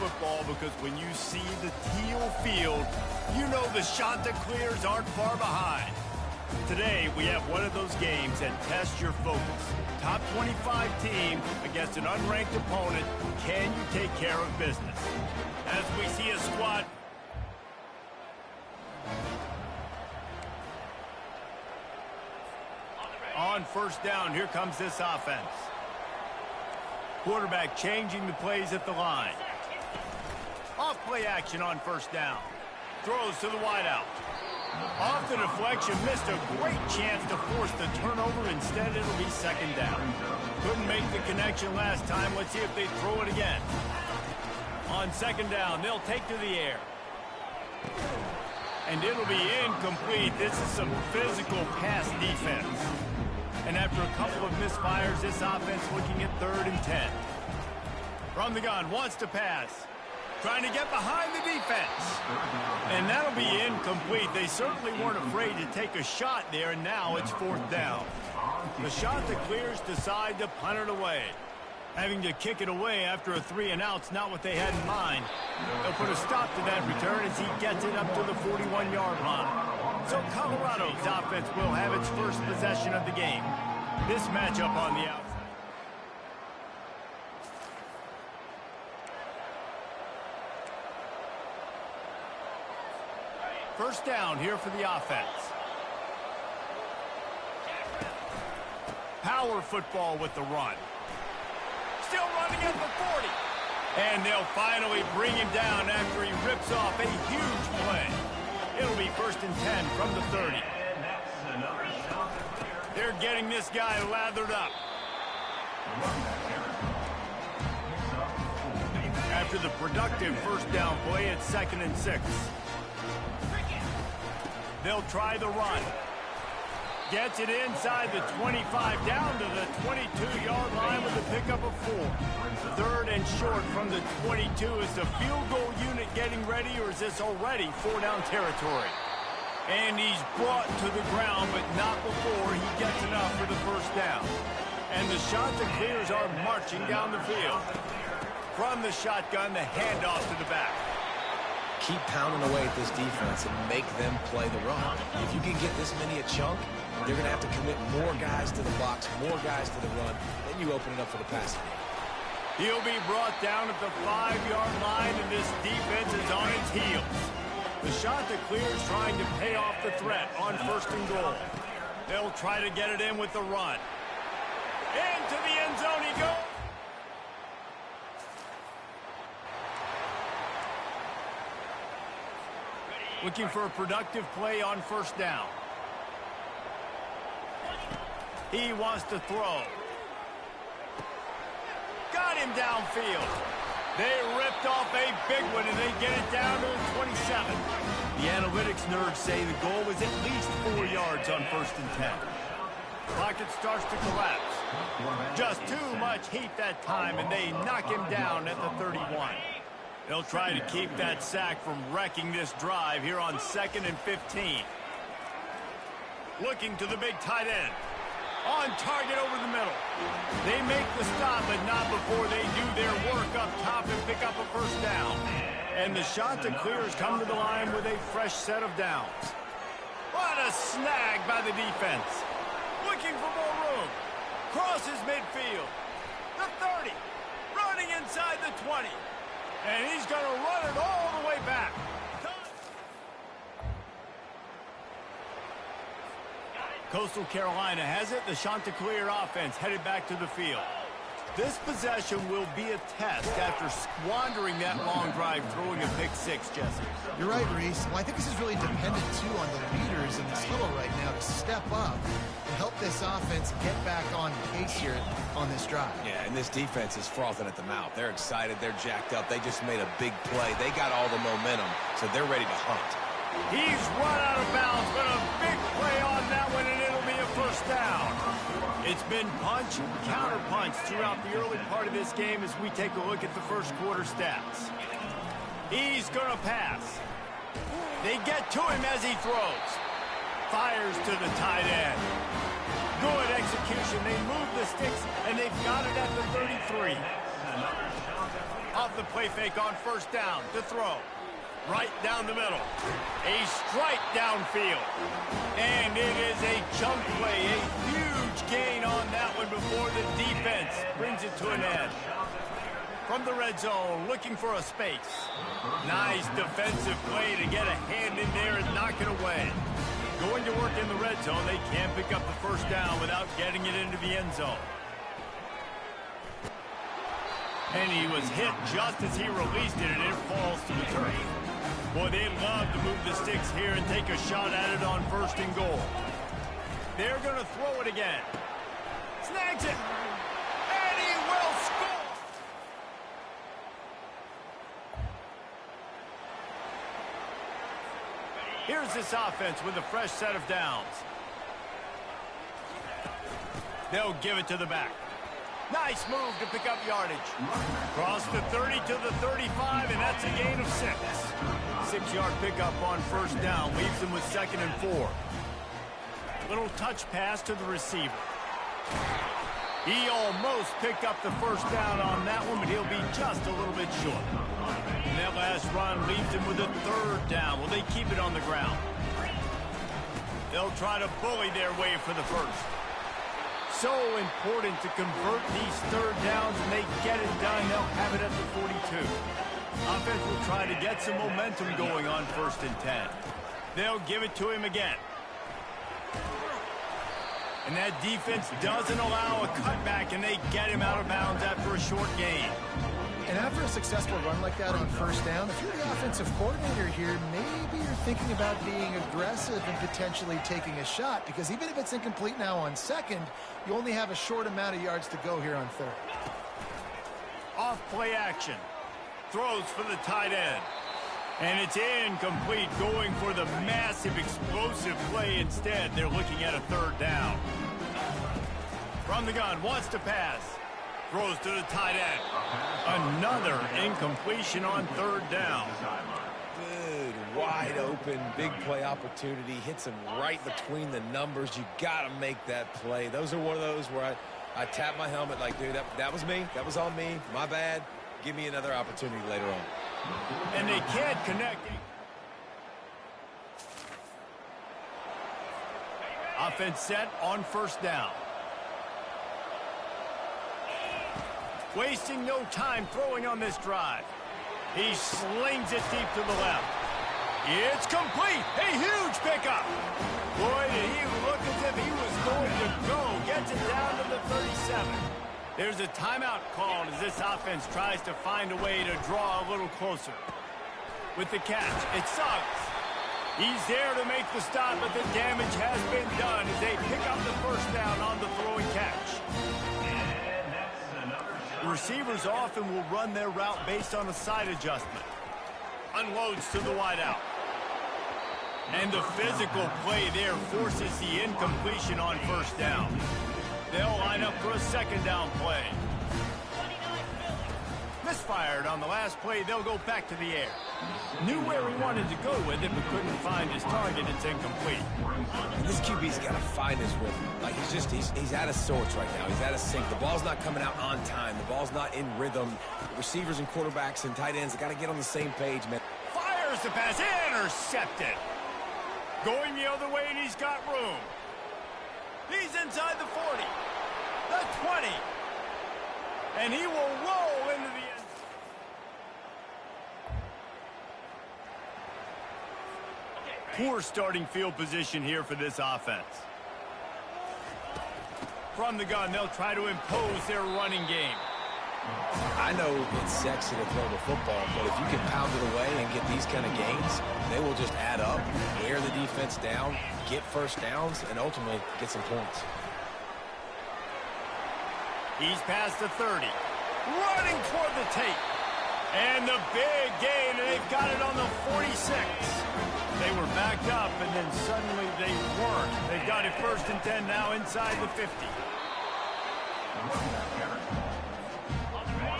football because when you see the teal field, you know the shot that clears aren't far behind. Today, we have one of those games that tests your focus. Top 25 team against an unranked opponent. Can you take care of business? As we see a squad. On first down, here comes this offense. Quarterback changing the plays at the line. Off play action on first down. Throws to the wideout. Off the deflection, missed a great chance to force the turnover. Instead, it'll be second down. Couldn't make the connection last time. Let's see if they throw it again. On second down, they'll take to the air. And it'll be incomplete. This is some physical pass defense. And after a couple of misfires, this offense looking at 3rd and 10. From the gun, wants to pass. Trying to get behind the defense. And that'll be incomplete. They certainly weren't afraid to take a shot there, and now it's 4th down. The shot that clears decide to punt it away. Having to kick it away after a 3-and-out's not what they had in mind. They'll put a stop to that return as he gets it up to the 41-yard line. So Colorado's offense will have its first possession of the game. This matchup on the outside. First down here for the offense. Power football with the run. Still running at the 40. And they'll finally bring him down after he rips off a huge play. It'll be 1st and 10 from the 30. They're getting this guy lathered up. After the productive first down play, it's 2nd and 6. They'll try the run. Gets it inside the 25, down to the 22-yard line with a pickup of 4. 3rd and short from the 22. Is the field goal unit getting ready, or is this already 4-down territory? And he's brought to the ground, but not before he gets enough for the first down. And the shot that clears are marching down the field. From the shotgun, the handoff to the back. Keep pounding away at this defense and make them play the run. If you can get this many a chunk, they're going to have to commit more guys to the box, more guys to the run. Then you open it up for the passing game. He'll be brought down at the 5-yard line, and this defense is on its heels. The shot that clears trying to pay off the threat on 1st and goal. They'll try to get it in with the run. Into the end zone he goes. Looking for a productive play on first down. He wants to throw. Got him downfield. They ripped off a big one, and they get it down to the 27. The analytics nerds say the goal was at least 4 yards on 1st and 10. Pocket starts to collapse. Just too much heat that time, and they knock him down at the 31. They'll try to keep that sack from wrecking this drive here on 2nd and 15. Looking to the big tight end. On target over the middle. They make the stop, but not before they do their work up top and pick up a first down. And the shot that clears come to the line with a fresh set of downs. What a snag by the defense. Looking for more room. Crosses midfield. The 30. Running inside the 20. And he's going to run it all the way back. Coastal Carolina has it. The Chanticleer offense headed back to the field. This possession will be a test after squandering that long drive, throwing a pick 6, Jesse. You're right, Reese. Well, I think this is really dependent, too, on the leaders in this huddle right now to step up and help this offense get back on pace here on this drive. Yeah, and this defense is frothing at the mouth. They're excited. They're jacked up. They just made a big play. They got all the momentum, so they're ready to hunt. He's run out of bounds, but a big play on that one, and it'll be a first down. It's been punch, counter-punch throughout the early part of this game as we take a look at the first quarter stats. He's going to pass. They get to him as he throws. Fires to the tight end. Good execution. They move the sticks, and they've got it at the 33. Off the play fake on first down to throw. Right down the middle. A strike downfield. And it is a chunk play. A huge gain on that one before the defense brings it to an end. From the red zone, looking for a space. Nice defensive play to get a hand in there and knock it away. Going to work in the red zone, they can't pick up the first down without getting it into the end zone. And he was hit just as he released it, and it falls to the turf. Boy, they'd love to move the sticks here and take a shot at it on first and goal. They're going to throw it again. Snags it. And he will score. Here's this offense with a fresh set of downs. They'll give it to the back. Nice move to pick up yardage. Cross the 30 to the 35, and that's a gain of 6. 6-yard pickup on first down leaves them with 2nd and 4. Little touch pass to the receiver. He almost picked up the first down on that one, but he'll be just a little bit short. And that last run leaves him with a 3rd down. Will they keep it on the ground? They'll try to bully their way for the first. So important to convert these 3rd downs, and they get it done. They'll have it at the 42. Offense will try to get some momentum going on 1st and 10. They'll give it to him again. And that defense doesn't allow a cutback, and they get him out of bounds after a short gain. And after a successful run like that on first down, if you're the offensive coordinator here, maybe you're thinking about being aggressive and potentially taking a shot, because even if it's incomplete now on 2nd, you only have a short amount of yards to go here on 3rd. Off play action. Throws for the tight end. And it's incomplete, going for the massive explosive play instead. They're looking at a 3rd down. From the gun, wants to pass. Throws to the tight end. Another incompletion on 3rd down. Good, wide open, big play opportunity. Hits him right between the numbers. You got to make that play. Those are one of those where I tap my helmet like, dude, that was me. That was on me. My bad. Give me another opportunity later on. And they can't connect. Offense set on first down. Wasting no time throwing on this drive. He slings it deep to the left. It's complete. A huge pickup. Boy, did he look as if he was going to go. Gets it down to the 37. There's a timeout called as this offense tries to find a way to draw a little closer. With the catch, it's Suggs. He's there to make the stop, but the damage has been done as they pick up the first down on the throwing catch. The receivers often will run their route based on a side adjustment. Unloads to the wideout. And the physical play there forces the incompletion on first down. They'll line up for a 2nd down play. Misfired on the last play. They'll go back to the air. Knew where he wanted to go with it, but couldn't find his target. It's incomplete. And this QB's got to find his rhythm. Like he's out of sorts right now. He's out of sync. The ball's not coming out on time. The ball's not in rhythm. The receivers and quarterbacks and tight ends got to get on the same page, man. Fires the pass. Intercepted. Going the other way, and he's got room. He's inside the 40, the 20, and he will roll into the end. Poor starting field position here for this offense. From the gun, they'll try to impose their running game. I know it's sexy to throw the football, but if you can pound it away and get these kind of gains, they will just add up, wear the defense down, get first downs, and ultimately get some points. He's past the 30, running toward the tape. And the big gain, and they've got it on the 46. They were backed up, and then suddenly they weren't. They've got it 1st and 10 now inside the 50.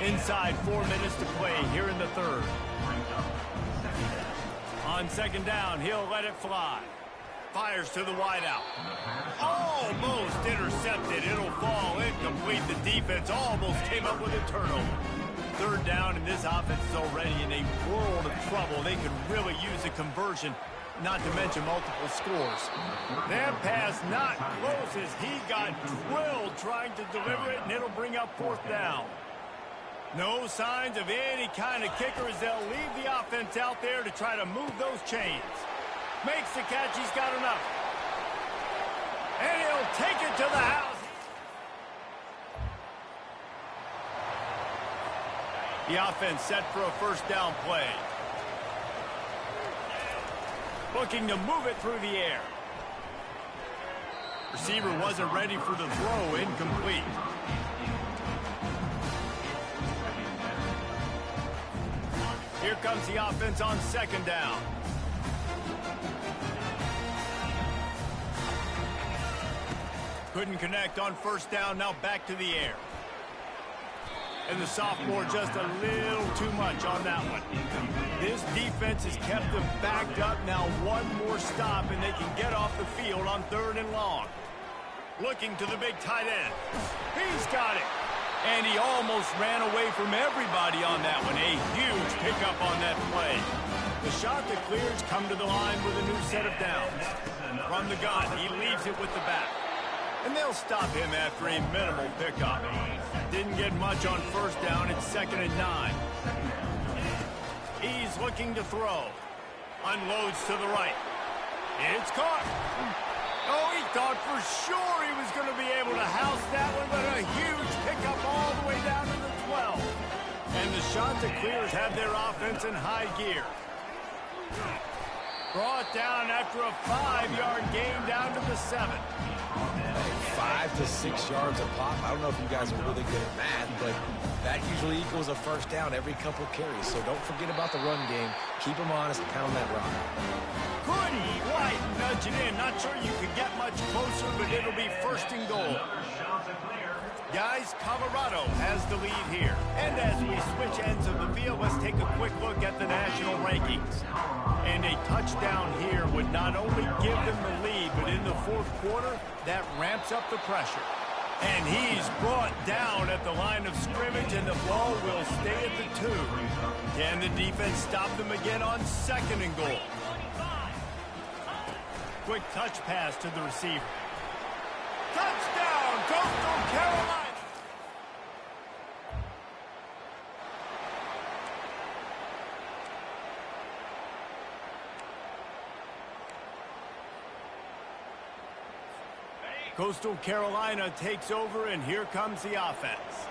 Inside 4 minutes to play here in the 3rd. On 2nd down, he'll let it fly. Fires to the wideout. Almost intercepted. It'll fall incomplete. The defense almost came up with a turnover. third down, and this offense is already in a world of trouble. They could really use a conversion, not to mention multiple scores. That pass not close as he got drilled trying to deliver it, and it'll bring up fourth down. No signs of any kind of kicker as they'll leave the offense out there to try to move those chains. Makes the catch. He's got enough. And he'll take it to the house. The offense set for a first down play. Looking to move it through the air. Receiver wasn't ready for the throw. Incomplete. Here comes the offense on second down. Couldn't connect on first down. Now back to the air. And the sophomore just a little too much on that one. This defense has kept them backed up. Now one more stop and they can get off the field on third and long. Looking to the big tight end. He's got it. And he almost ran away from everybody on that one. A huge pickup on that play. The shot that clears come to the line with a new set of downs. From the gun, he leaves it with the back. And they'll stop him after a minimal pickup. Didn't get much on first down. It's 2nd and 9. He's looking to throw. Unloads to the right. It's caught. Oh, he thought for sure he was going to be able to house that one, but a huge pickup all the way down to the 12. And the shot that clears have their offense in high gear. Brought down after a 5-yard gain down to the 7. 5 to 6 yards a pop. I don't know if you guys are really good at math, but that usually equals a first down every couple carries. So don't forget about the run game. Keep them honest and pound that rock. Couldn't quite nudge it in. Not sure you could get much closer, but it'll be first and goal. Guys, Colorado has the lead here. And as we switch ends of the field, let's take a quick look at the national rankings. And a touchdown here would not only give them the lead, but in the fourth quarter, that ramps up the pressure. And he's brought down at the line of scrimmage, and the ball will stay at the 2. Can the defense stop them again on 2nd and goal? Quick touch pass to the receiver. Touchdown, Coastal Carolina! Coastal Carolina takes over, and here comes the offense.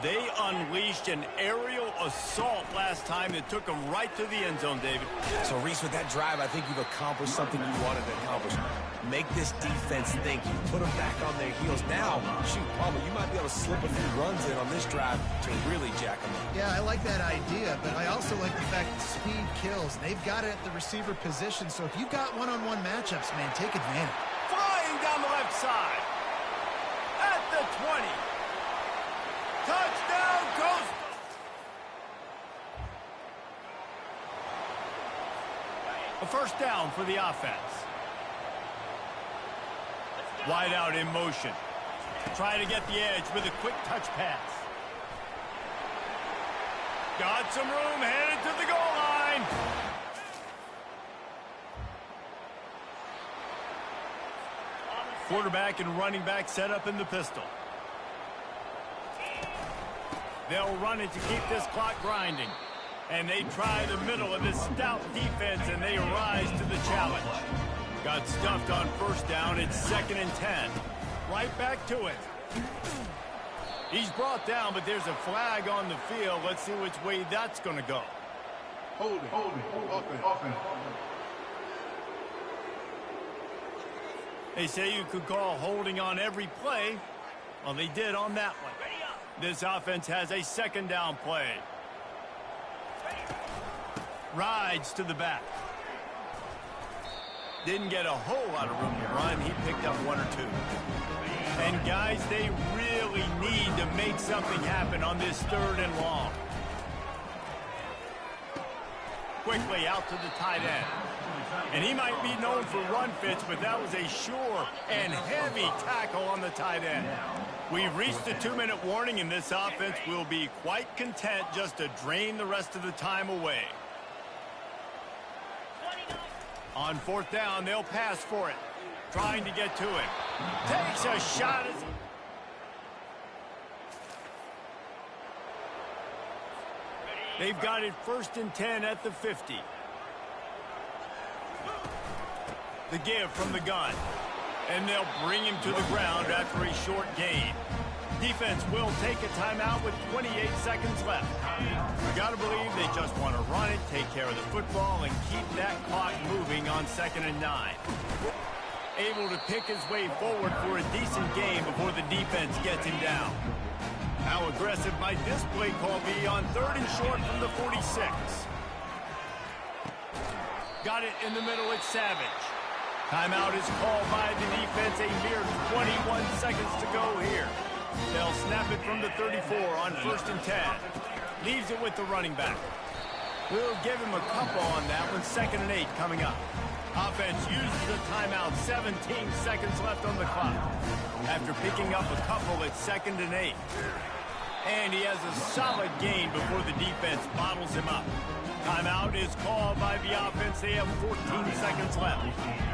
They unleashed an aerial assault last time that took them right to the end zone, David. So, Reese, with that drive, I think you've accomplished something you wanted to accomplish. Make this defense think. You put them back on their heels. Now, shoot, Palmer, you might be able to slip a few runs in on this drive to really jack them up. Yeah, I like that idea, but I also like the fact that speed kills. They've got it at the receiver position, so if you've got one-on-one matchups, man, take advantage. Flying down the left side. At the 20. Touchdown, Coastal! A first down for the offense. Wide out in motion. Trying to get the edge with a quick touch pass. Got some room, headed to the goal line. Quarterback and running back set up in the pistol. They'll run it to keep this clock grinding. And they try the middle of this stout defense, and they rise to the challenge. Got stuffed on first down. It's 2nd and 10. Right back to it. He's brought down, but there's a flag on the field. Let's see which way that's going to go. Hold it. Offense. They say you could call holding on every play. Well, they did on that one. This offense has a 2nd down play. Rides to the back. Didn't get a whole lot of room to run. He picked up 1 or 2. And, guys, they really need to make something happen on this 3rd and long. quickly out to the tight end. And he might be known for run fits, but that was a sure and heavy tackle on the tight end. We've reached the 2-minute warning, and this offense will be quite content just to drain the rest of the time away. On 4th down, they'll pass for it. Trying to get to him. Takes a shot. They've got it 1st and 10 at the 50. The give from the gun. And they'll bring him to the ground after a short gain. Defense will take a timeout with 28 seconds left. You got to believe they just want to run it, take care of the football, and keep that clock moving on 2nd and 9. Able to pick his way forward for a decent game before the defense gets him down. How aggressive might this play call be on 3rd and short from the 46? Got it in the middle, it's Savage. Timeout is called by the defense, a mere 21 seconds to go here. They'll snap it from the 34 on 1st and 10. Leaves it with the running back. We'll give him a couple on that one, 2nd and 8 coming up. Offense uses a timeout, 17 seconds left on the clock. After picking up a couple at 2nd and 8. And he has a solid gain before the defense bottles him up. Timeout is called by the offense. They have 14 seconds left.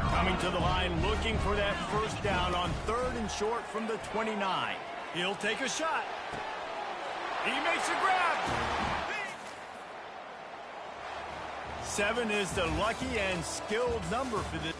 Coming to the line, looking for that 1st down on 3rd and short from the 29. He'll take a shot. He makes a grab. 7 is the lucky and skilled number for this.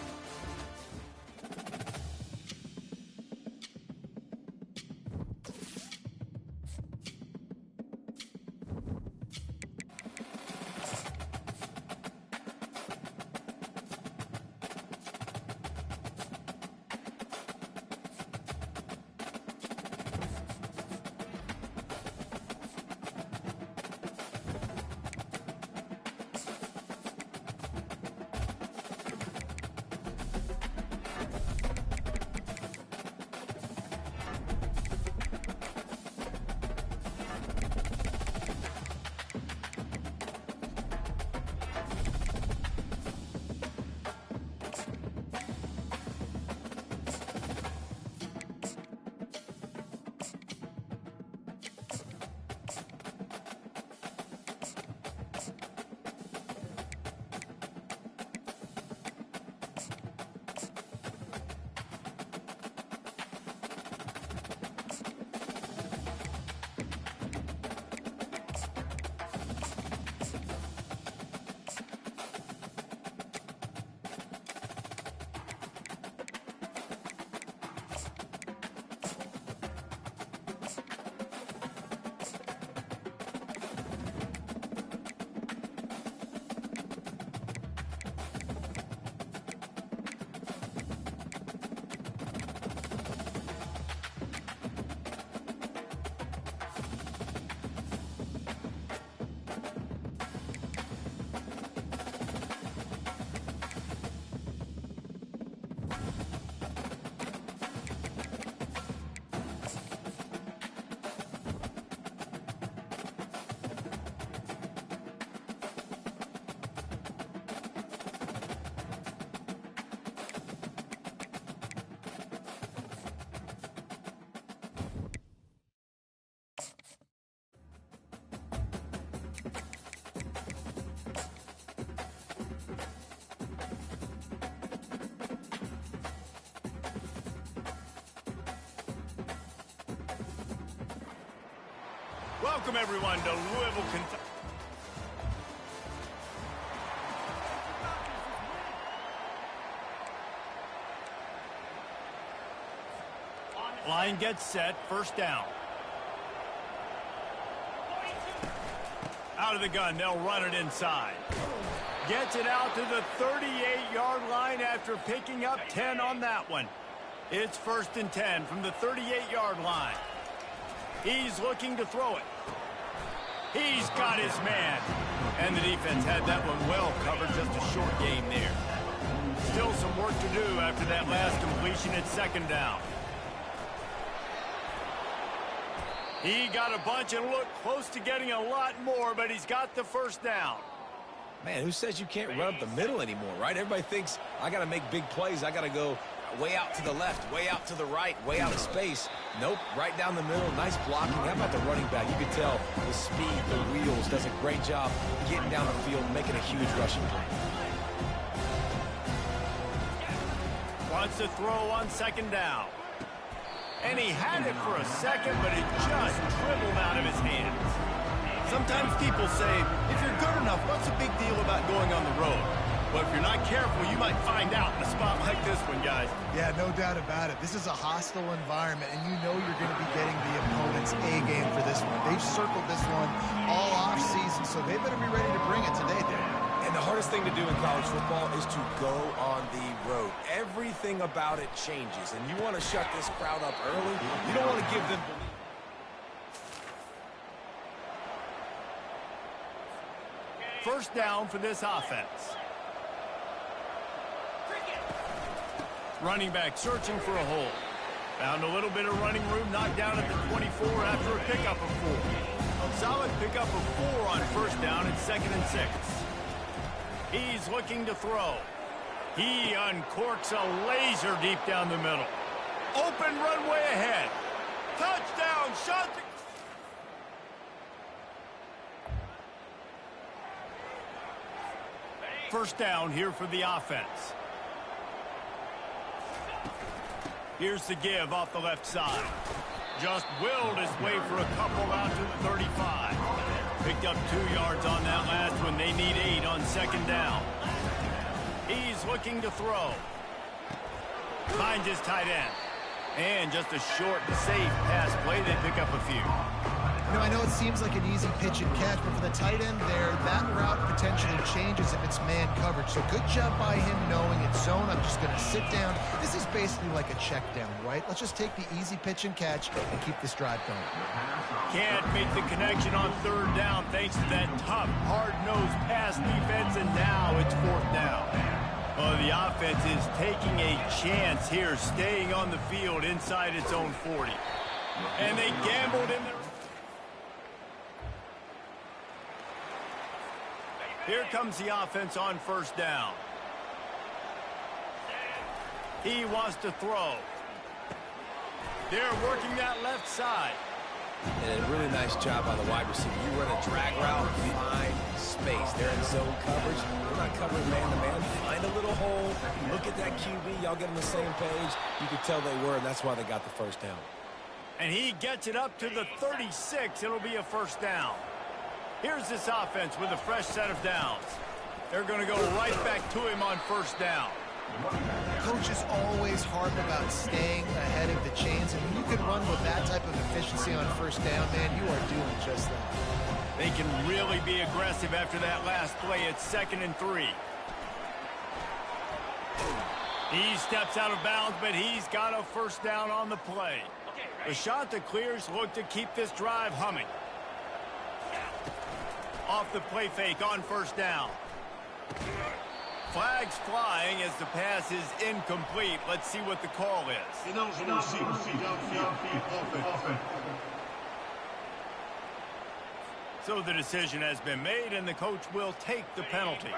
Welcome, everyone, to Louisville, Kentucky. Line gets set, 1st down. Out of the gun, they'll run it inside. Gets it out to the 38-yard line after picking up 10 on that one. It's 1st and 10 from the 38-yard line. He's looking to throw it. He's got his man. And the defense had that one well covered, just a short game there. Still some work to do after that last completion at 2nd down. He got a bunch and looked close to getting a lot more, but he's got the 1st down. Man, who says you can't run up the middle anymore, right? Everybody thinks I got to make big plays. I got to go way out to the left, way out to the right, way out of space. Nope, right down the middle. Nice blocking. How about the running back? You can tell the speed, the wheels, does a great job getting down the field, making a huge rushing play. Wants to throw on second down. And he had it for a second, but it just dribbled out of his hands. Sometimes people say, if you're good enough, what's the big deal about going on the road? But if you're not careful, you might find out in a spot like this one, guys. Yeah, no doubt about it. This is a hostile environment, and you know you're going to be getting the opponent's A game for this one. They've circled this one all off season, so they better be ready to bring it today, Dave. And the hardest thing to do in college football is to go on the road. Everything about it changes, and you want to shut this crowd up early. You don't want to give them belief. First down for this offense. Running back searching for a hole. Found a little bit of running room, knocked down at the 24 after a pickup of 4. A solid pickup of 4 on first down and 2nd and 6. He's looking to throw. He uncorks a laser deep down the middle. Open runway ahead. Touchdown, shot. First down here for the offense. Here's the give off the left side. Just willed his way for a couple out to the 35. Picked up 2 yards on that last one. They need 8 on second down. He's looking to throw. Finds his tight end. And just a short, safe pass play. They pick up a few. You know, I know it seems like an easy pitch and catch, but for the tight end there, that route potentially changes if it's man coverage. So good job by him knowing it's zone. I'm just going to sit down. This is basically like a check down, right? Let's just take the easy pitch and catch and keep this drive going. Can't make the connection on third down thanks to that tough, hard-nosed pass defense, and now it's fourth down. Well, the offense is taking a chance here, staying on the field inside its own 40. And they gambled in there. Here comes the offense on first down. He wants to throw. They're working that left side. And a really nice job by the wide receiver. You run a drag route, find space. They're in zone coverage. They're not covering man-to-man. Find a little hole. Look at that QB. Y'all get on the same page. You could tell they were, and that's why they got the first down. And he gets it up to the 36. It'll be a first down. Here's this offense with a fresh set of downs. They're going to go right back to him on first down. Coaches always harp about staying ahead of the chains, and when you can run with that type of efficiency on first down, man, you are doing just that. They can really be aggressive after that last play. It's 2nd and 3. He steps out of bounds, but he's got a first down on the play. The shot that clears look to keep this drive humming. Off the play fake on first down. Flags flying as the pass is incomplete. Let's see what the call is. So the decision has been made, and the coach will take the penalty.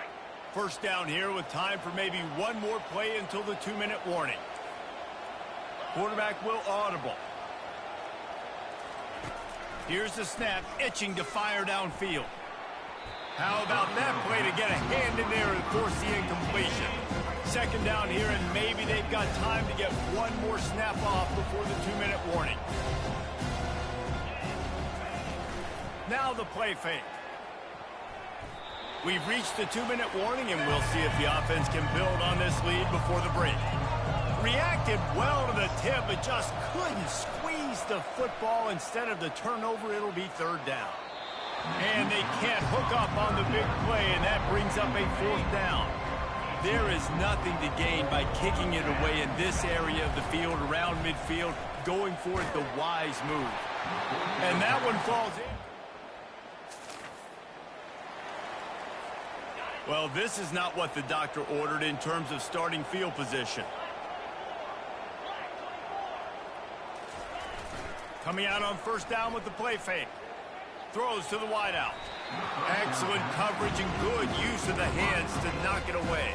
First down here with time for maybe one more play until the 2-minute warning. Quarterback will audible. Here's the snap, itching to fire downfield. How about that play to get a hand in there and force the incompletion? Second down here, and maybe they've got time to get one more snap off before the 2-minute warning. Now the play fake. We've reached the 2-minute warning, and we'll see if the offense can build on this lead before the break. Reacted well to the tip, but just couldn't squeeze the football. Instead of the turnover, it'll be third down. And they can't hook up on the big play, and that brings up a fourth down. There is nothing to gain by kicking it away in this area of the field, around midfield, going for it the wise move. And that one falls in. Well, this is not what the doctor ordered in terms of starting field position. Coming out on first down with the play fake. Throws to the wideout. Excellent coverage and good use of the hands to knock it away.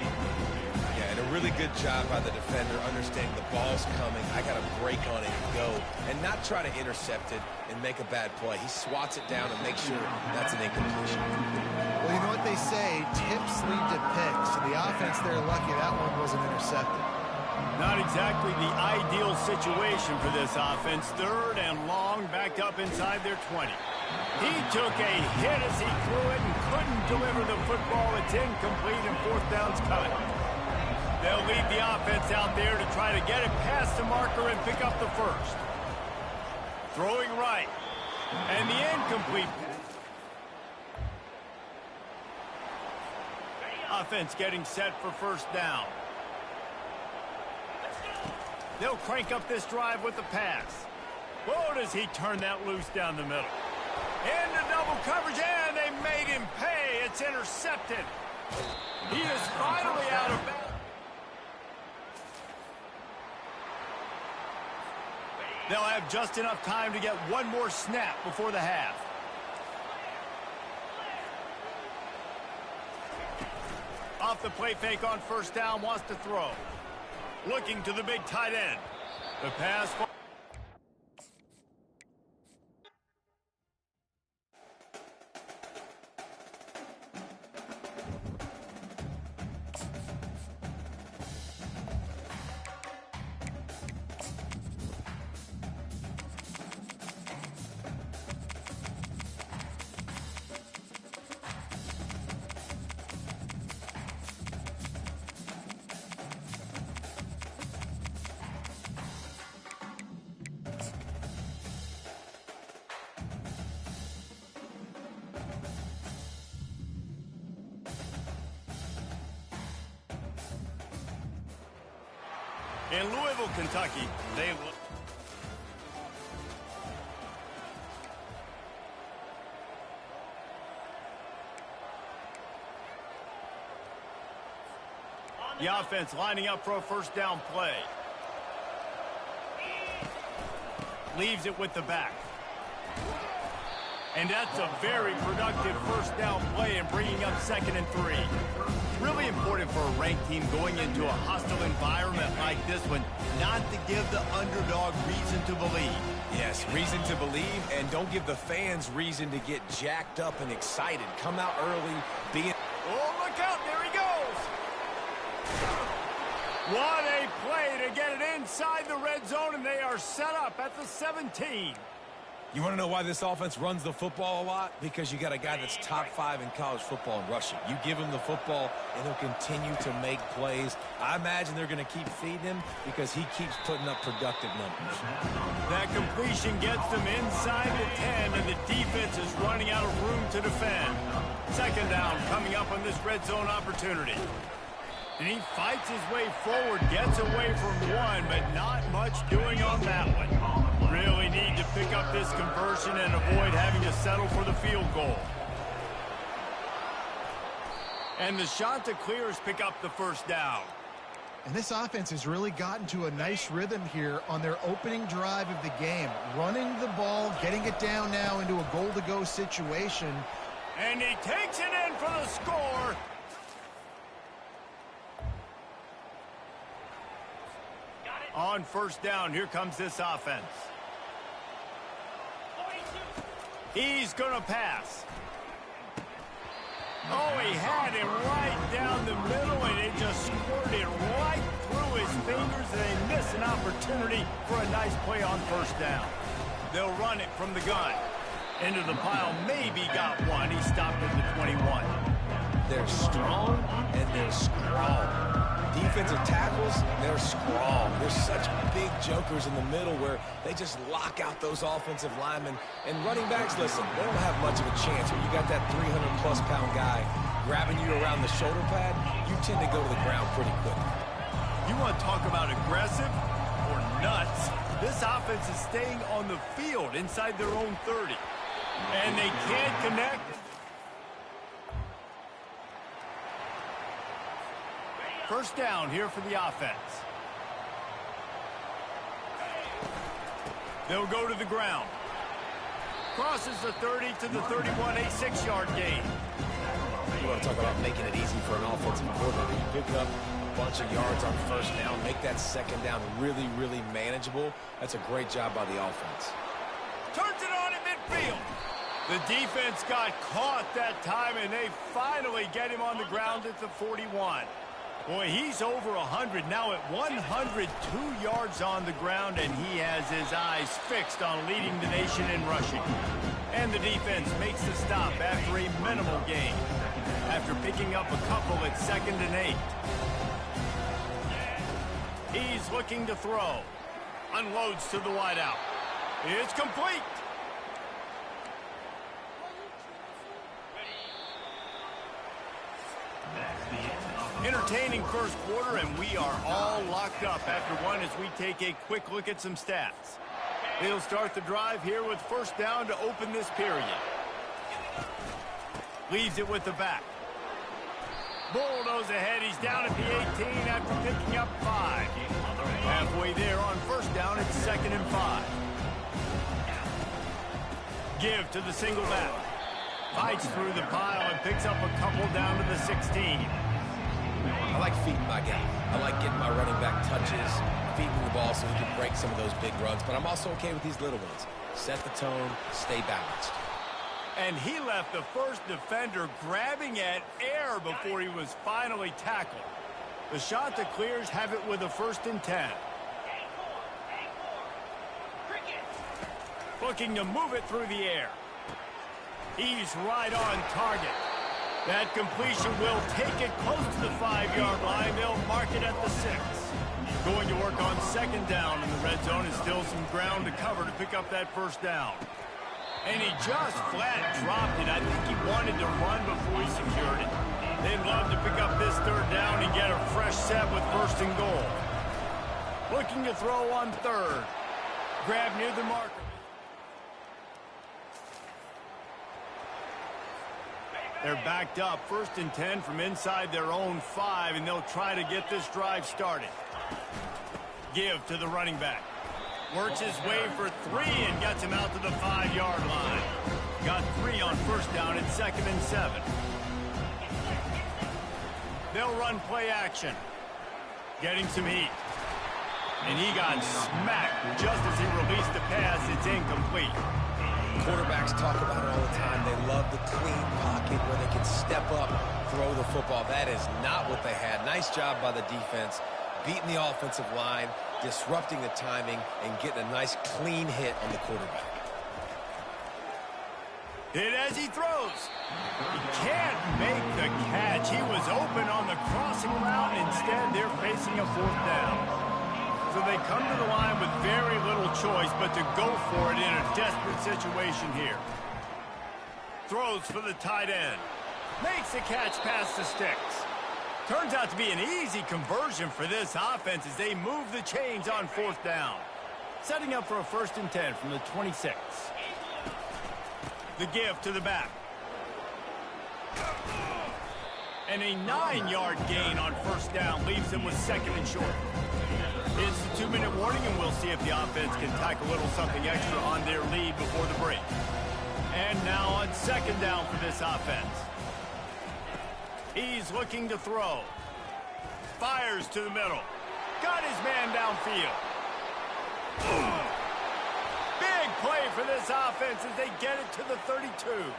Yeah, and a really good job by the defender understanding the ball's coming. I got to break on it and go, and not try to intercept it and make a bad play. He swats it down and makes sure that's an incompletion. Well, you know what they say, tips lead to picks, and the offense there lucky that one wasn't intercepted. Not exactly the ideal situation for this offense. 3rd and long, back up inside their 20. He took a hit as he threw it and couldn't deliver the football. It's incomplete and 4th down's coming. They'll lead the offense out there to try to get it past the marker and pick up the 1st. Throwing right. And the incomplete. Offense getting set for 1st down. They'll crank up this drive with the pass. Whoa, does he turn that loose down the middle. Into double coverage, and they made him pay. It's intercepted. He is finally out of bounds. They'll have just enough time to get one more snap before the half. Off the play fake on 1st down, wants to throw. Looking to the big tight end. The pass. In Louisville, Kentucky, they look. The offense lining up for a 1st down play. Leaves it with the back. And that's a very productive 1st down play and bringing up 2nd and 3. Really important for a ranked team going into a hostile environment like this one, not to give the underdog reason to believe. Yes, reason to believe, and don't give the fans reason to get jacked up and excited. Come out early, being... Oh, look out, there he goes! What a play to get it inside the red zone, and they are set up at the 17. You want to know why this offense runs the football a lot? Because you got a guy that's top 5 in college football in rushing. You give him the football, and he'll continue to make plays. I imagine they're going to keep feeding him because he keeps putting up productive numbers. That completion gets them inside the 10, and the defense is running out of room to defend. 2nd down coming up on this red zone opportunity. And he fights his way forward, gets away from one, but not much doing on that one. Really need to pick up this conversion and avoid having to settle for the field goal. And the shot to clear is pick up the 1st down. And this offense has really gotten to a nice rhythm here on their opening drive of the game. Running the ball, getting it down now into a goal-to-go situation. And he takes it in for the score. On 1st down, here comes this offense. He's going to pass. Oh, he had him right down the middle, and it just squirted right through his fingers, and they miss an opportunity for a nice play on 1st down. They'll run it from the gun. Into the pile, maybe got one. He stopped at the 21. They're strong, and they're strong. Defensive tackles, they're strong. They're such big jokers in the middle where they just lock out those offensive linemen. And running backs, listen, they don't have much of a chance. When you got that 300-plus pound guy grabbing you around the shoulder pad, you tend to go to the ground pretty quickly. You want to talk about aggressive or nuts? This offense is staying on the field inside their own 30. And they can't connect. First down here for the offense. They'll go to the ground. Crosses the 30 to the 31, a 6-yard gain. You want to talk about making it easy for an offensive coordinator. You pick up a bunch of yards on first down, make that second down really, really manageable. That's a great job by the offense. Turns it on in midfield. The defense got caught that time, and they finally get him on the ground at the 41. Boy, he's over 100 now at 102 yards on the ground, and he has his eyes fixed on leading the nation in rushing. And the defense makes the stop after a minimal gain, after picking up a couple at 2nd and 8. He's looking to throw. Unloads to the wideout. It's complete. Entertaining first quarter, and we are all locked up after one as we take a quick look at some stats. They'll start the drive here with first down to open this period. Leaves it with the back. Bulldoze ahead. He's down at the 18 after picking up 5. Halfway there on first down, it's 2nd and 5. Give to the single back. Fights through the pile and picks up a couple down to the 16. I like feeding my guy. I like getting my running back touches, feeding the ball so he can break some of those big runs. But I'm also okay with these little ones. Set the tone, stay balanced. And he left the first defender grabbing at air before he was finally tackled. The Ncaa clears have it with a 1st and 10. Looking to move it through the air. He's right on target. That completion will take it close to the 5-yard line. They'll mark it at the 6. Going to work on 2nd down in the red zone, and still some ground to cover to pick up that first down. And he just flat dropped it. I think he wanted to run before he secured it. They'd love to pick up this 3rd down and get a fresh set with 1st and goal. Looking to throw on 3rd. Grab near the marker. They're backed up, 1st and 10 from inside their own 5, and they'll try to get this drive started. Give to the running back. Works his way for 3 and gets him out to the 5-yard line. Got 3 on first down at 2nd and 7. They'll run play action. Getting some heat. And he got smacked just as he released the pass. It's incomplete. Quarterbacks talk about it all the time. They love the clean pocket where they can step up, throw the football. That is not what they had. Nice job by the defense, beating the offensive line, disrupting the timing, and getting a nice clean hit on the quarterback. Hit as he throws. He can't make the catch. He was open on the crossing route. Instead, they're facing a 4th down. So they come to the line with very little choice but to go for it in a desperate situation here. Throws for the tight end. Makes the catch past the sticks. Turns out to be an easy conversion for this offense as they move the chains on 4th down. Setting up for a 1st and 10 from the 26. The give to the back. And a 9-yard gain on first down leaves them with 2nd and short. It's the 2-minute warning, and we'll see if the offense can tack a little something extra on their lead before the break. And now on 2nd down for this offense. He's looking to throw. Fires to the middle. Got his man downfield. Big play for this offense as they get it to the 32.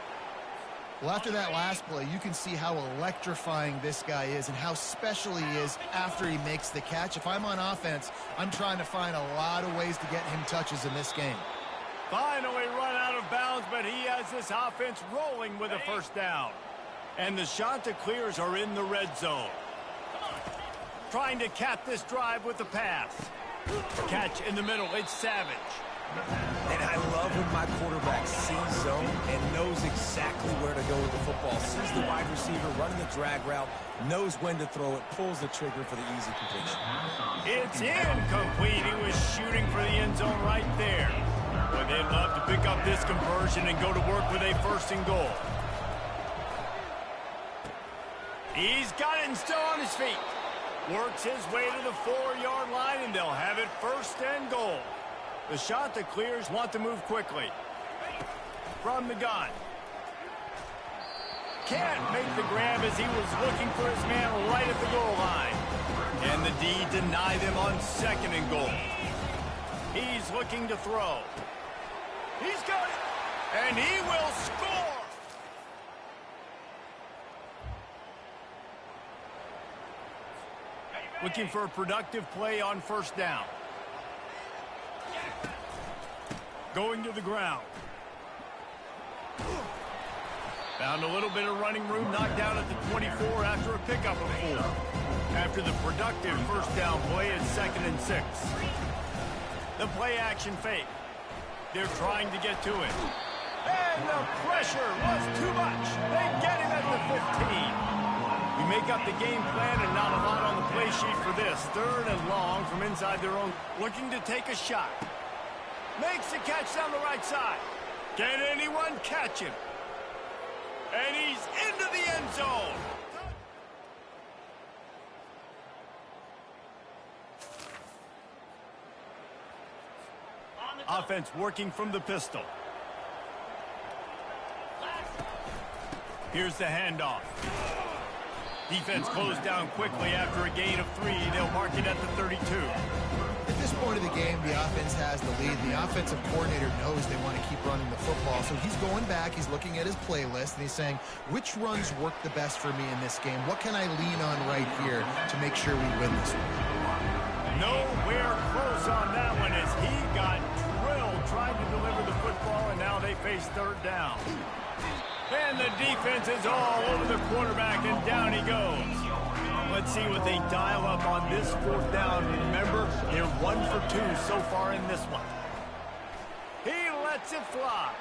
Well, after that last play, you can see how electrifying this guy is and how special he is after he makes the catch. If I'm on offense, I'm trying to find a lot of ways to get him touches in this game. Finally run out of bounds, but he has this offense rolling with a 1st down. And the Chanticleers are in the red zone. Trying to cap this drive with the pass. Catch in the middle, it's Savage. And I love when my quarterback sees zone and knows exactly where to go with the football. Sees the wide receiver running the drag route, knows when to throw it, pulls the trigger for the easy completion. It's incomplete. He was shooting for the end zone right there. Well, they'd love to pick up this conversion and go to work with a 1st and goal. He's got it and still on his feet. Works his way to the 4-yard line, and they'll have it 1st and goal. The Chanticleers want to move quickly. From the gun. Can't make the grab as he was looking for his man right at the goal line. And the D deny them on 2nd and goal. He's looking to throw. He's got it. And he will score. Looking for a productive play on 1st down. Going to the ground. Found a little bit of running room, knocked down at the 24 after a pickup of 4. After the productive 1st down play, it's 2nd and 6. The play action fake. They're trying to get to it. And the pressure was too much. They get him at the 15. We make up the game plan and not a lot on the play sheet for this. 3rd and long from inside their own. Looking to take a shot. Makes the catch down the right side. Can anyone catch him? And he's into the end zone. Offense working from the pistol. Here's the handoff. Defense closed down quickly after a gain of 3. They'll mark it at the 32. At this point of the game, the offense has the lead. The offensive coordinator knows they want to keep running the football, so he's going back, he's looking at his playlist, and he's saying, which runs work the best for me in this game? What can I lean on right here to make sure we win this one? Nowhere close on that one as he got drilled trying to deliver the football, and now they face 3rd down. And the defense is all over the quarterback, and down he goes. Let's see what they dial up on this 4th down. Remember, they're 1 for 2 so far in this one. He lets it fly.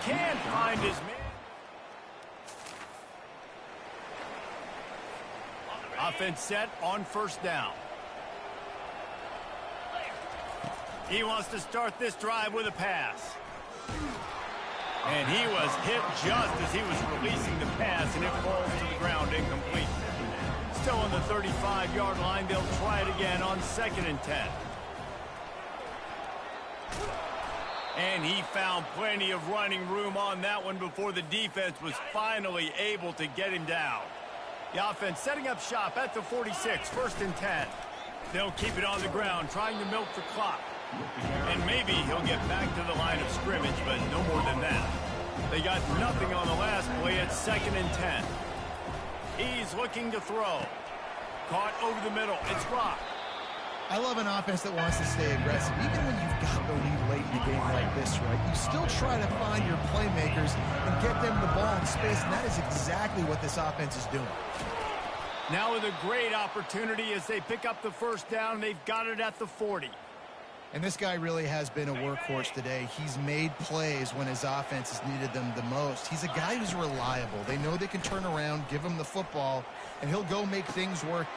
Can't find his man. Offense set on 1st down. He wants to start this drive with a pass. And he was hit just as he was releasing the pass, and it falls to the ground incomplete. Still on the 35-yard line, they'll try it again on 2nd and 10. And he found plenty of running room on that one before the defense was finally able to get him down. The offense setting up shop at the 46, 1st and 10. They'll keep it on the ground, trying to milk the clock. And maybe he'll get back to the line of scrimmage, but no more than that. They got nothing on the last play at 2nd and 10. He's looking to throw. Caught over the middle. It's blocked. I love an offense that wants to stay aggressive. Even when you've got the lead late in the game like this, right, you still try to find your playmakers and get them the ball in space, and that is exactly what this offense is doing. Now with a great opportunity as they pick up the 1st down. They've got it at the 40. And this guy really has been a workhorse today. He's made plays when his offense has needed them the most. He's a guy who's reliable. They know they can turn around, give him the football, and he'll go make things work.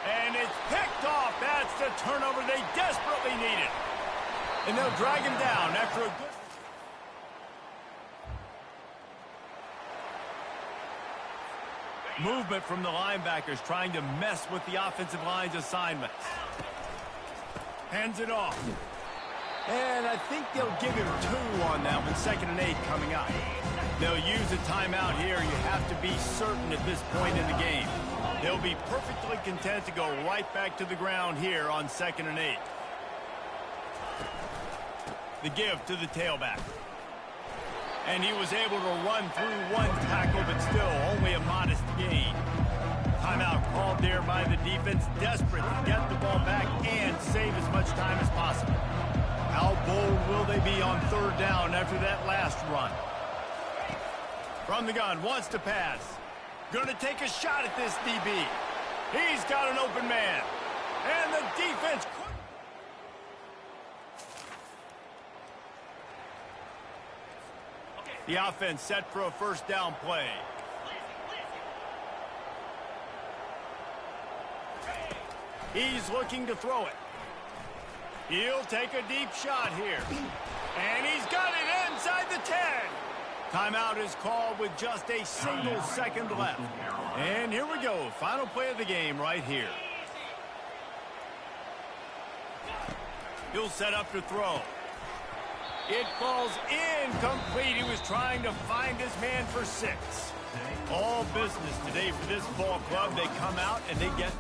And it's picked off. That's the turnover they desperately needed. And they'll drag him down after a good movement from the linebackers trying to mess with the offensive line's assignments. Hands it off. And I think they'll give him 2 on that one. 2nd and 8 coming up. They'll use a timeout here. You have to be certain at this point in the game. They'll be perfectly content to go right back to the ground here on 2nd and 8. The give to the tailback. And he was able to run through 1 tackle, but still only a modest gain. Timeout called there by the defense, desperate to get the ball back and save as much time as possible. How bold will they be on 3rd down after that last run? From the gun, wants to pass. Going to take a shot at this DB. He's got an open man. And the defense... The offense set for a 1st down play. He's looking to throw it. He'll take a deep shot here. And he's got it inside the 10. Timeout is called with just a single second left. And here we go. Final play of the game right here. He'll set up to throw. It falls incomplete. He was trying to find his man for 6. All business today for this ball club. They come out and they get